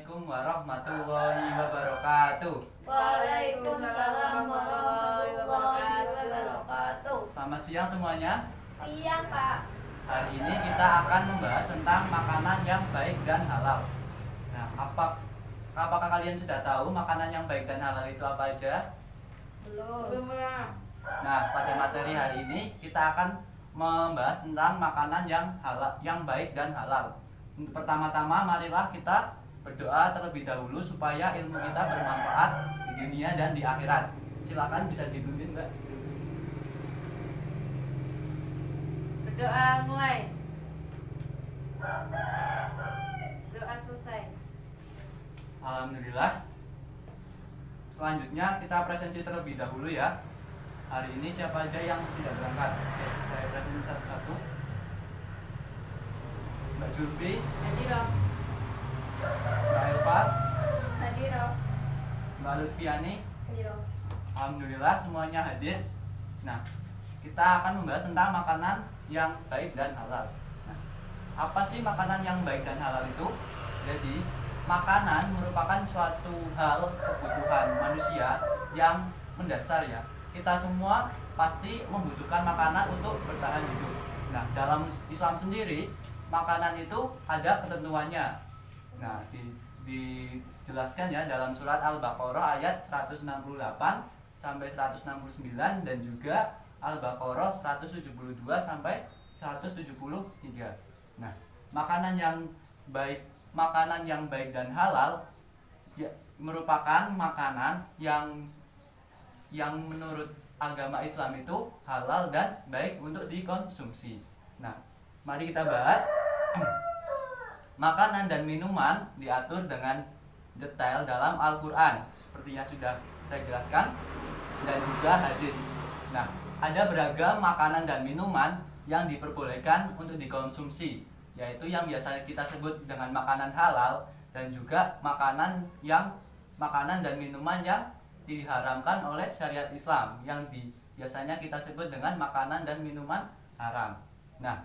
Assalamualaikum warahmatullahi wabarakatuh. Waalaikumsalam warahmatullahi wabarakatuh. Selamat siang semuanya. Siang, Pak. Hari ini kita akan membahas tentang makanan yang baik dan halal. Nah, apakah kalian sudah tahu makanan yang baik dan halal itu apa aja? Belum. Nah, pada materi hari ini kita akan membahas tentang makanan yang halal, yang baik dan halal. Pertama-tama marilah kita berdoa terlebih dahulu supaya ilmu kita bermanfaat di dunia dan di akhirat. Silakan bisa dipimpin, Mbak. Berdoa mulai. Doa selesai. Alhamdulillah. Selanjutnya kita presensi terlebih dahulu ya. Hari ini siapa aja yang tidak berangkat? Oke, saya presensi satu-satu. Mbak Zulfi, Hadiro. Mbak Elva, Hadiro. Mbak Lutfiani. Hadiro. Alhamdulillah semuanya hadir. Nah, kita akan membahas tentang makanan yang baik dan halal. Nah, apa sih makanan yang baik dan halal itu? Jadi, makanan merupakan suatu hal kebutuhan manusia yang mendasar ya. Kita semua pasti membutuhkan makanan untuk bertahan hidup. Nah, dalam Islam sendiri, makanan itu ada ketentuannya. Nah, dijelaskan ya dalam surat Al-Baqarah ayat 168 sampai 169 dan juga Al-Baqarah 172 sampai 173. Nah, makanan yang baik dan halal ya, merupakan makanan yang menurut agama Islam itu halal dan baik untuk dikonsumsi. Nah, mari kita bahas. Makanan dan minuman diatur dengan detail dalam Al-Quran seperti yang sudah saya jelaskan dan juga hadis. Nah, ada beragam makanan dan minuman yang diperbolehkan untuk dikonsumsi, yaitu yang biasa kita sebut dengan makanan halal dan juga makanan dan minuman yang diharamkan oleh syariat Islam yang biasanya kita sebut dengan makanan dan minuman haram. Nah,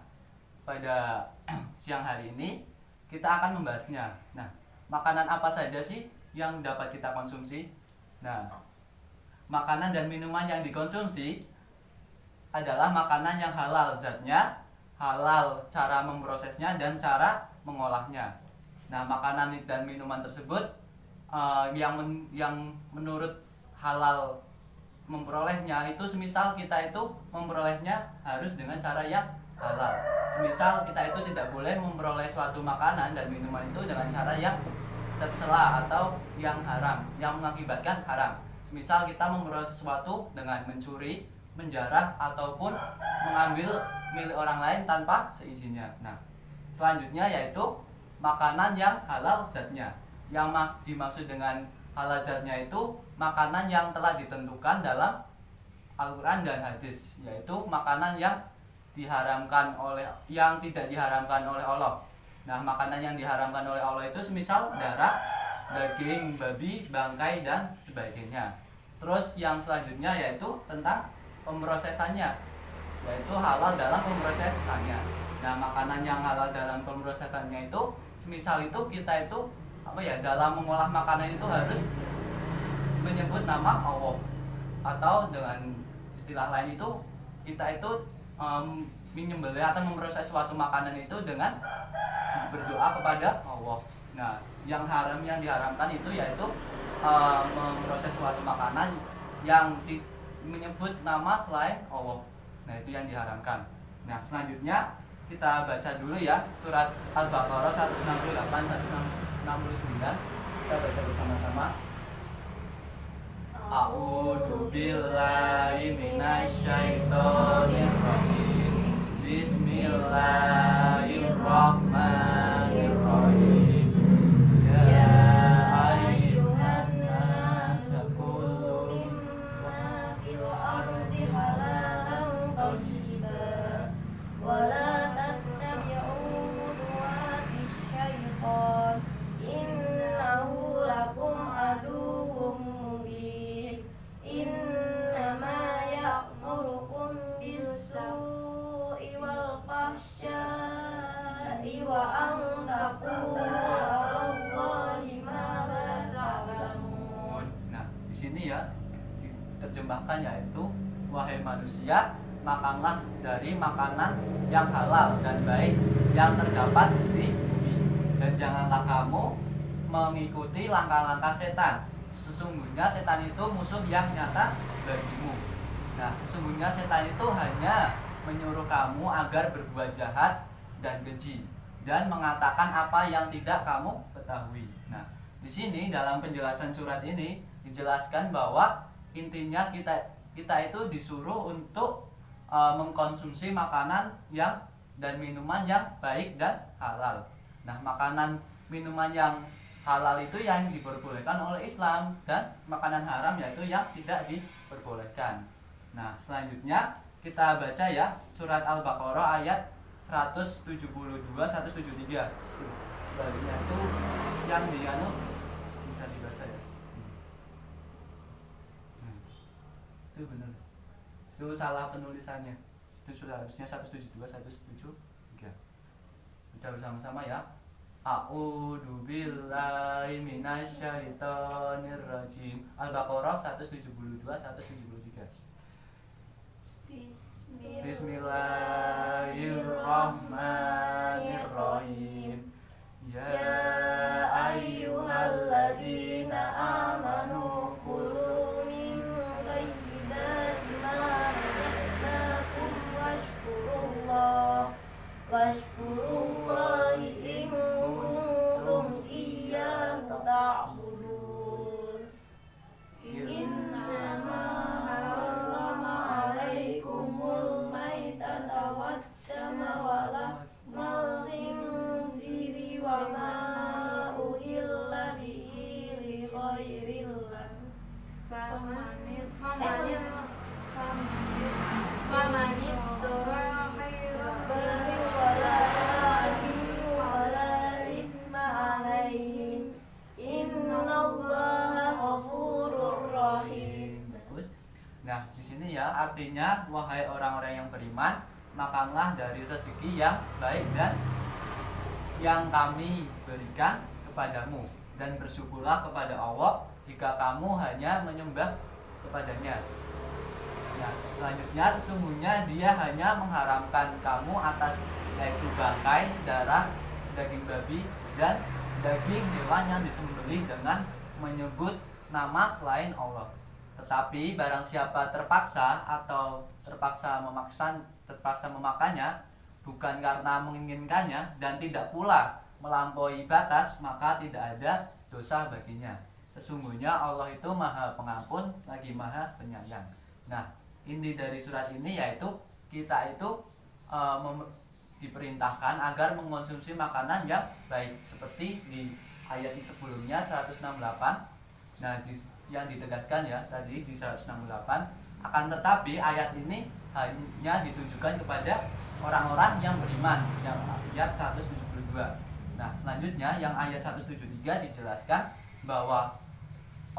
pada siang hari ini kita akan membahasnya. Nah, makanan apa saja sih yang dapat kita konsumsi? Nah, makanan dan minuman yang dikonsumsi adalah makanan yang halal zatnya, halal cara memprosesnya dan cara mengolahnya. Nah, makanan dan minuman tersebut yang menurut halal memperolehnya itu semisal kita itu memperolehnya harus dengan cara yang halal. Semisal kita itu tidak boleh memperoleh suatu makanan dan minuman itu dengan cara yang tercela atau yang haram, yang mengakibatkan haram. Semisal kita memperoleh sesuatu dengan mencuri, menjarah ataupun mengambil milik orang lain tanpa seizinnya. Nah, selanjutnya yaitu makanan yang halal zatnya. Yang dimaksud dengan halal zatnya itu makanan yang telah ditentukan dalam Al-Quran dan hadis, yaitu makanan yang tidak diharamkan oleh Allah. Nah, makanan yang diharamkan oleh Allah itu semisal darah, daging babi, bangkai dan sebagainya. Terus yang selanjutnya yaitu tentang pemrosesannya, yaitu halal dalam pemrosesannya. Nah, makanan yang halal dalam pemrosesannya itu semisal itu kita itu dalam mengolah makanan itu harus menyebut nama Allah, atau dengan istilah lain itu kita itu menyembelih atau memproses suatu makanan itu dengan berdoa kepada Allah. Nah, yang diharamkan itu yaitu memproses suatu makanan yang menyebut nama selain Allah. Nah, itu yang diharamkan. Nah, selanjutnya kita baca dulu ya surat Al-Baqarah 168 169. Kita baca bersama-sama. A'udzu billahi minasyaitonir rajim. Bismillahirrahmanirrahim. Ya ayyuhan nasu kulu mimma fil ardi halalan thayyiban wa la tattabi'u khutuwatis syaitan innahu lakum aduwwum mubin. Innama ya'murukum bis-su'i wal fahsya'i wa an taqulu 'alallahi ma diterjemahkan yaitu, wahai manusia, makanlah dari makanan yang halal dan baik yang terdapat di bumi, dan janganlah kamu mengikuti langkah-langkah setan. Sesungguhnya setan itu musuh yang nyata bagimu. Nah, sesungguhnya setan itu hanya menyuruh kamu agar berbuat jahat dan keji dan mengatakan apa yang tidak kamu ketahui. Nah, di sini dalam penjelasan surat ini dijelaskan bahwa intinya kita itu disuruh untuk mengkonsumsi makanan yang dan minuman yang baik dan halal. Nah, makanan minuman yang halal itu yang diperbolehkan oleh Islam, dan makanan haram yaitu yang tidak diperbolehkan. Nah, selanjutnya kita baca ya surat Al-Baqarah ayat 172 173. Baliknya itu yang bisa dibaca ya. Itu benar. Itu salah penulisannya. Itu sudah harusnya 172 173. Baca bersama-sama ya. A'udzu billahi minasyaitonir rajim. Al-Baqarah 172 173. Bismillahirrahmanirrahim. Ya ayyuhalladzina amanu kulu min thayyibati ma razaqnakum washkurullahi in kuntum iyyahu ta'budun. Innama harrama 'alaikumul maitata waddama wa lahmal khinziri wa ma uhilla bihi li ghairillah. Nah, di sini ya artinya, wahai orang-orang yang beriman, makanlah dari rezeki yang baik dan yang kami berikan kepadamu, dan bersyukurlah kepada Allah jika kamu hanya menyembah kepadanya. Nah, selanjutnya sesungguhnya Dia hanya mengharamkan kamu atas yaitu bangkai, darah, daging babi dan daging hewan yang disembelih dengan menyebut nama selain Allah. Tetapi barang siapa terpaksa memakannya bukan karena menginginkannya dan tidak pula melampaui batas, maka tidak ada dosa baginya. Sesungguhnya Allah itu Maha Pengampun lagi Maha Penyayang. Nah, inti dari surat ini yaitu kita itu diperintahkan agar mengkonsumsi makanan yang baik, seperti di ayat sebelumnya 168. Nah, yang ditegaskan ya tadi di 168, akan tetapi ayat ini hanya ditujukan kepada orang-orang yang beriman, yang ayat 172. Nah, selanjutnya yang ayat 173 dijelaskan bahwa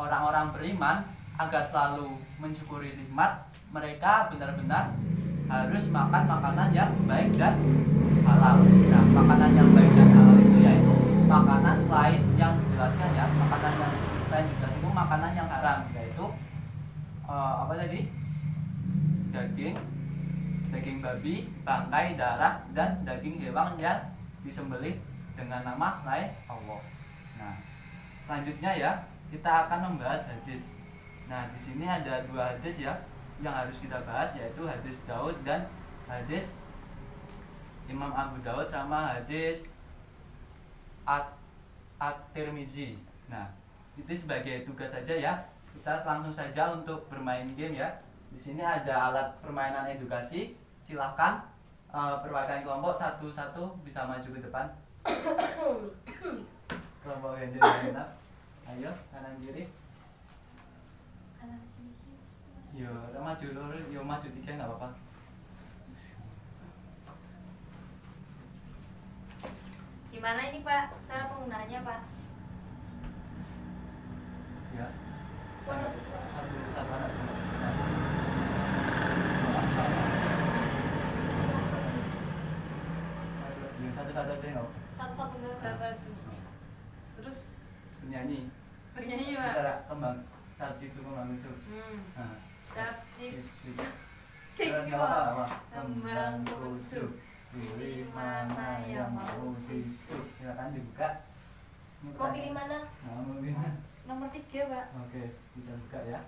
orang-orang beriman agar selalu mensyukuri nikmat, mereka benar-benar harus makan makanan yang baik dan halal. Nah, makanan yang baik dan halal itu yaitu makanan selain yang dijelaskan ya, makanan yang selain dijelaskan itu makanan yang haram, yaitu apa tadi? Daging babi, bangkai, darah, dan daging hewan yang disembelih dengan nama selain Allah. Nah, selanjutnya ya kita akan membahas hadis. Nah, di sini ada dua hadis ya yang harus kita bahas, yaitu hadis Daud dan hadis Imam Abu Daud sama hadis At-Tirmizi. Nah, itu sebagai tugas saja ya. Kita langsung saja untuk bermain game ya. Di sini ada alat permainan edukasi. Silahkan perwakilan kelompok satu-satu bisa maju ke depan. Kelompok ganjil genap. Ayo, kanan kiri. Yo, maju lur, yo maju tiga nggak apa-apa. Gimana ini Pak, cara penggunaannya Pak? Ya. Satu anak. Satu-satu aja nggak? Satu-satu. Terus bernyanyi Pak. bicara kembang salju itu kembang lucu. Nah, Capcip Terus nggak apa-apa. Kembang kucuk, Pilih mana yang mau dicuk. Silakan dibuka. Mau pilih mana? Nah, mau pilih mana? Nomor 3 Pak. Oke, kita buka ya.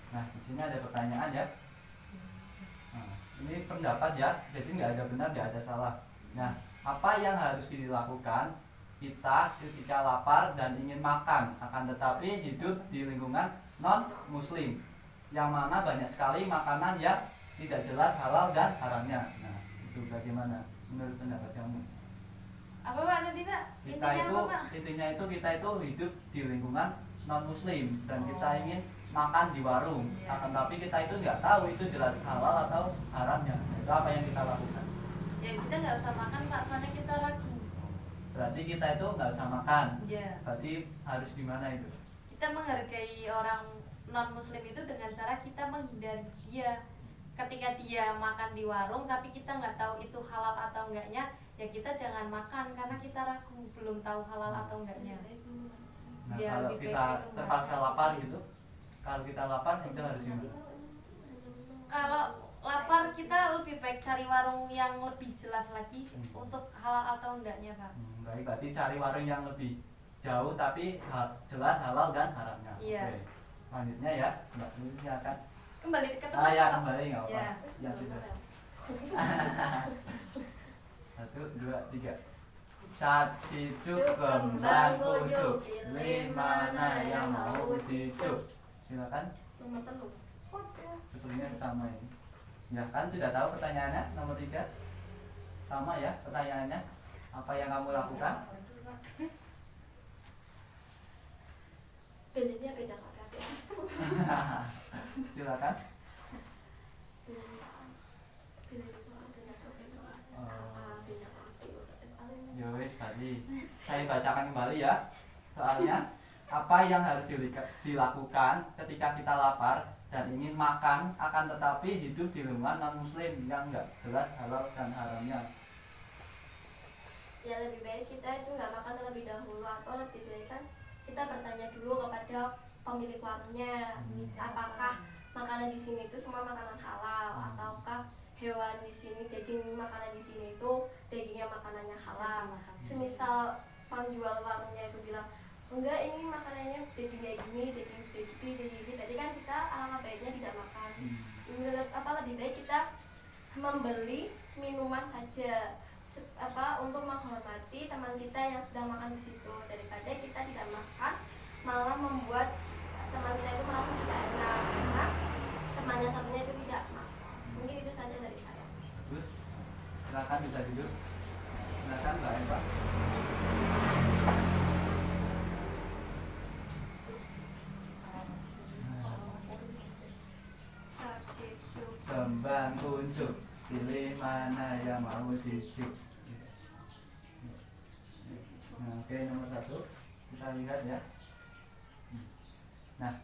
Nah, di sini ada pertanyaan ya. Nah, ini pendapat ya, jadi nggak ada benar, nggak ada salah. Nah, apa yang harus dilakukan kita ketika lapar dan ingin makan, akan tetapi hidup di lingkungan non-muslim, yang mana banyak sekali makanan yang tidak jelas halal dan haramnya. Nah, itu bagaimana menurut pendapat kamu? Apa Pak nanti Pak? Kita Intinya itu apa Pak? intinya itu kita itu hidup di lingkungan non-muslim dan kita Oh. ingin makan di warung, Iya. akan tapi kita itu nggak tahu itu jelas halal atau haramnya. Itu apa yang kita lakukan? Ya kita nggak usah makan Pak, soalnya kita ragu. Berarti kita itu nggak usah makan. Ya. Berarti harus gimana itu? Kita menghargai orang non muslim itu dengan cara kita menghindari dia. Ketika dia makan di warung tapi kita nggak tahu itu halal atau enggaknya, ya kita jangan makan karena kita ragu, belum tahu halal atau enggaknya. Nah, Ya, kalau lebih baik kita itu terpaksa makan. lapar gitu, kalau kita lapar itu harus gimana? Kalau lapar kita lebih baik cari warung yang lebih jelas lagi untuk halal atau enggaknya Pak. Baik, berarti cari warung yang lebih jauh tapi jelas halal dan haramnya. Iya. Oke. Selanjutnya ya, Mbak Lili silakan. Kembali ke Ah tempat ya, Pak. kembali nggak apa-apa. Ya. Ya sudah. 1, 2, 3. Cicuk kembang kucuk, pilih mana yang mau dicuk. Silakan. Nomor telu. Sepertinya sama ini. Ya kan sudah tahu pertanyaannya nomor 3. Sama ya pertanyaannya. Apa yang kamu lakukan? Bedanya beda kakak. Silakan. Ya wes tadi saya bacakan kembali ya soalnya. Apa yang harus dilakukan ketika kita lapar dan ingin makan, akan tetapi hidup di lingkungan non muslim yang nggak jelas halal dan haramnya? Ya lebih baik kita itu nggak makan terlebih dahulu, atau lebih baik kan kita bertanya dulu kepada pemilik warungnya apakah makanan di sini itu semua makanan halal ataukah hewan di sini, daging makanan di sini itu dagingnya makanannya halal. Semisal penjual warungnya itu bilang enggak, ini makanannya dagingnya gini, daging berarti kan kita alangkah baiknya tidak makan. Menurut lebih baik kita membeli minuman saja untuk menghormati teman kita yang sedang makan di situ, daripada kita tidak makan malah membuat teman kita itu merasa tidak enak karena temannya satunya itu tidak makan. Mungkin itu saja dari saya. Bagus. Silakan bisa duduk. Silakan Mbak Eva. Kembang kucuk, pilih mana yang mau dicuk. Nah, oke, nomor 1 kita lihat ya. Nah,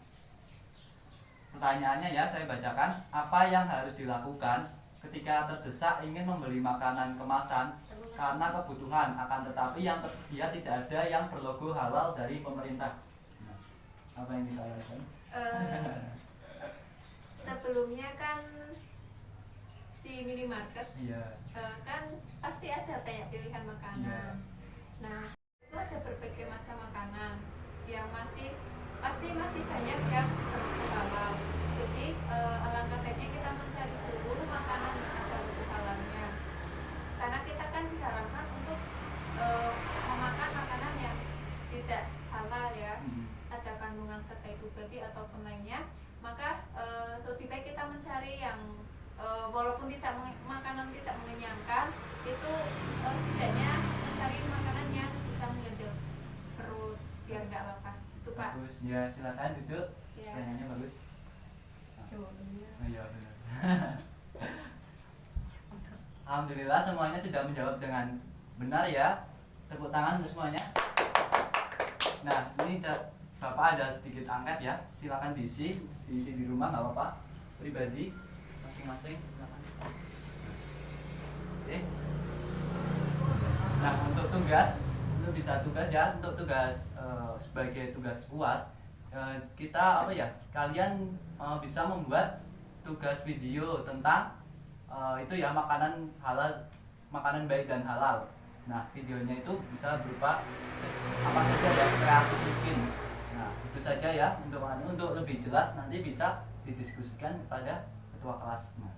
pertanyaannya ya saya bacakan. Apa yang harus dilakukan ketika terdesak ingin membeli makanan kemasan karena kebutuhan, akan tetapi yang tersedia tidak ada yang berlogo halal dari pemerintah? Nah, apa yang kita lakukan? Sebelumnya kan di minimarket Iya. kan pasti ada banyak pilihan makanan. Iya. Nah, itu ada berbagai macam makanan yang pasti masih banyak yang berlogo halal. Jadi alangkah baiknya kita mencari dulu makanan yang ada logo halalnya. Karena kita kan diharapkan untuk memakan makanan yang tidak halal ya. Ada kandungan zat babi ataupun lainnya. Maka lebih baik kita mencari yang walaupun makanan tidak mengenyangkan, itu setidaknya mencari makanan yang bisa mengganjal perut biar nggak lapar. Itu Pak. Bagus. Ya, silakan duduk. Ya. Pertanyaannya bagus. Jawabannya. Oh iya benar. Alhamdulillah semuanya sudah menjawab dengan benar ya. Tepuk tangan untuk semuanya. Nah, ini Bapak ada sedikit angket ya. Silakan diisi di rumah nggak apa-apa. Pribadi masing-masing silakan. Oke. Nah, untuk bisa tugas ya, untuk tugas sebagai tugas UAS, kita apa ya, kalian bisa membuat tugas video tentang itu ya, makanan halal, makanan baik dan halal. Nah, videonya itu bisa berupa apa saja ya, kreatif mungkin. Nah, itu saja ya untuk lebih jelas nanti bisa didiskusikan pada ketua kelasnya.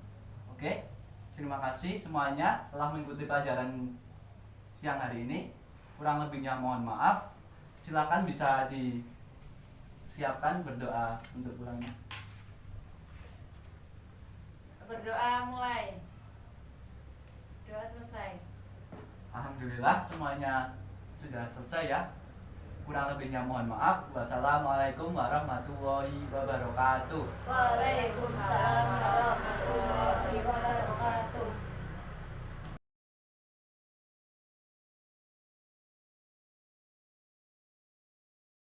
Oke, terima kasih semuanya telah mengikuti pelajaran siang hari ini. Kurang lebihnya mohon maaf. Silakan bisa disiapkan berdoa untuk pulangnya. Berdoa mulai. Doa selesai. Alhamdulillah semuanya sudah selesai ya. Kurang lebihnya mohon maaf. Wassalamualaikum warahmatullahi wabarakatuh. Waalaikumsalam.